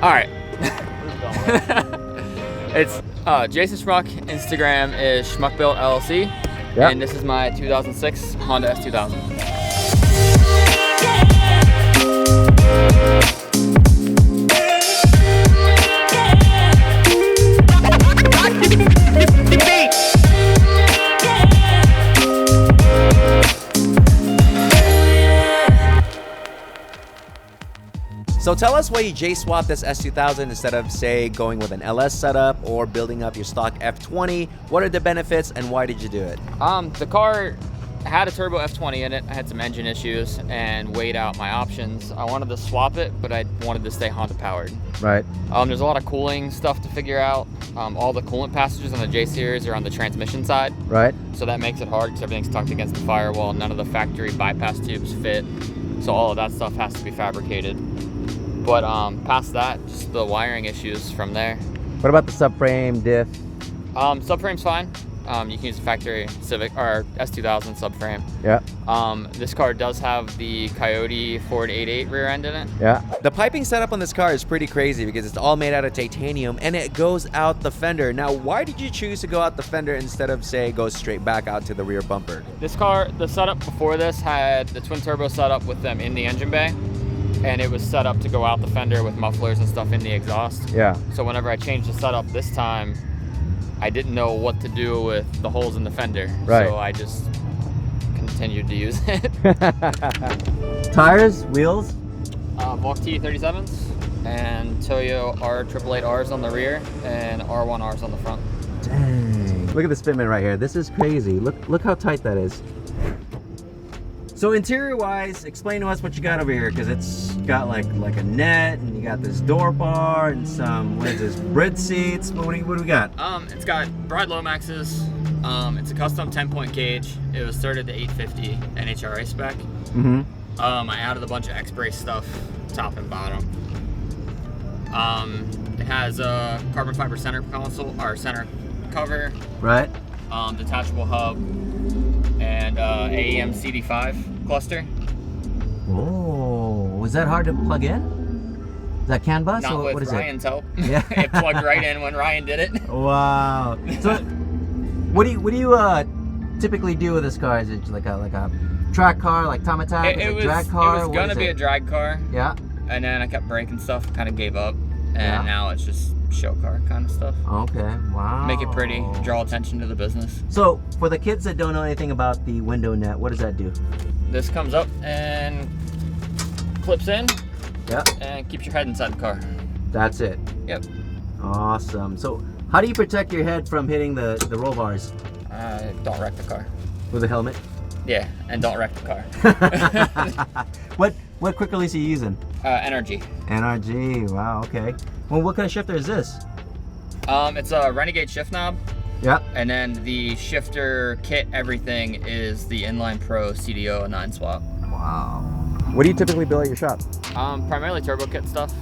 All right. It's Jason Schmuck. Instagram is SchmuckBuilt LLC. Yep. And this is my 2006 Honda S2000. So tell us why you J-swapped this S2000 instead of, say, going with an LS setup or building up your stock F20. What are the benefits and why did you do it? The car had a turbo F20 in it. I had some engine issues and weighed out my options. I wanted to swap it, but I wanted to stay Honda powered. Right. There's a lot of cooling stuff to figure out. All the coolant passages on the J series are on the transmission side. Right. So that makes it hard because everything's tucked against the firewall. None of the factory bypass tubes fit. So all of that stuff has to be fabricated. But past that, just the wiring issues from there. What about the subframe, diff? Subframe's fine. You can use a factory Civic or S2000 subframe. Yeah. This car does have the Coyote Ford 88 rear end in it. Yeah. The piping setup on this car is pretty crazy because it's all made out of titanium and it goes out the fender. Now, why did you choose to go out the fender instead of, say, go straight back out to the rear bumper? This car, the setup before this had the twin turbo setup with them in the engine bay. And it was set up to go out the fender with mufflers and stuff in the exhaust. Yeah. So whenever I changed the setup this time, I didn't know what to do with the holes in the fender. Right. So I just continued to use it. Tires, wheels? Volk T37s and Toyo R888Rs on the rear and R1Rs on the front. Dang. Look at the Spitman right here. This is crazy. Look how tight that is. So interior wise, explain to us what you got over here, because it's got like a net and you got this door bar and some, what is this, bridge seats? What do we got? It's got broad Lomaxes. It's a custom 10-point gauge. It was started to 850 NHRA spec. Mm-hmm. I added a bunch of X-Brace stuff, top and bottom. It has a carbon fiber center console, or center cover. Right. Detachable hub. And AEM CD5 cluster. Oh, was that hard to plug in? Is that CAN bus? Not or with what is Ryan's it? help. Yeah. It plugged right in when Ryan did it. Wow. So, what do you typically do with this car? Is it like a track car, like Tom Attack? Is it a drag car? It was gonna be a drag car. Yeah. And then I kept breaking stuff, kind of gave up, and now it's just show car kind of stuff. Okay, wow. Make it pretty, draw attention to the business. So, for the kids that don't know anything about the window net, what does that do? This comes up and clips in. Yep. And keeps your head inside the car. That's it. Yep. Awesome. So, how do you protect your head from hitting the roll bars? Don't wreck the car. With a helmet? Yeah, and don't wreck the car. What quick release are you using? NRG. NRG, wow, okay. Well, what kind of shifter is this? It's a Renegade shift knob. Yep. And then the shifter kit, everything is the Inline Pro CDO 9-swap. Wow. What do you typically build at your shop? Primarily turbo kit stuff.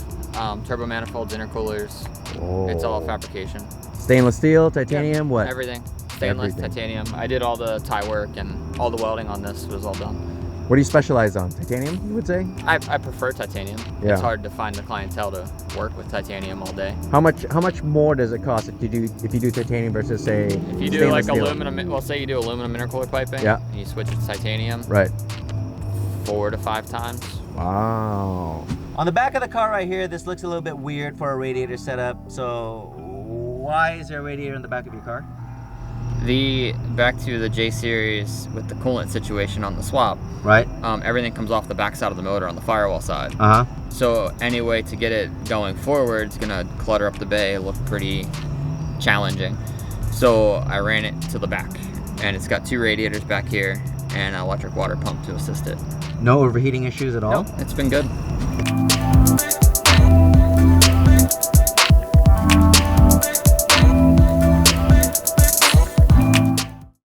Turbo manifolds, intercoolers. Oh. It's all fabrication. Stainless steel, titanium, what? Everything. Stainless, titanium. I did all the tie work and all the welding on this was all done. What do you specialize on? Titanium, you would say? I prefer titanium. Yeah. It's hard to find the clientele to work with titanium all day. How much more does it cost if you do titanium versus, say, if you do like aluminum, well, say you do aluminum intercooler piping, and you switch it to titanium, right, 4 to 5 times. Wow. On the back of the car right here, this looks a little bit weird for a radiator setup. So why is there a radiator in the back of your car? Back to the J series with the coolant situation on the swap. Right. Everything comes off the back side of the motor on the firewall side. So any way to get it going forward, it's gonna clutter up the bay, look pretty challenging. So I ran it to the back, and it's got 2 radiators back here and an electric water pump to assist it. No overheating issues at all? Nope, it's been good.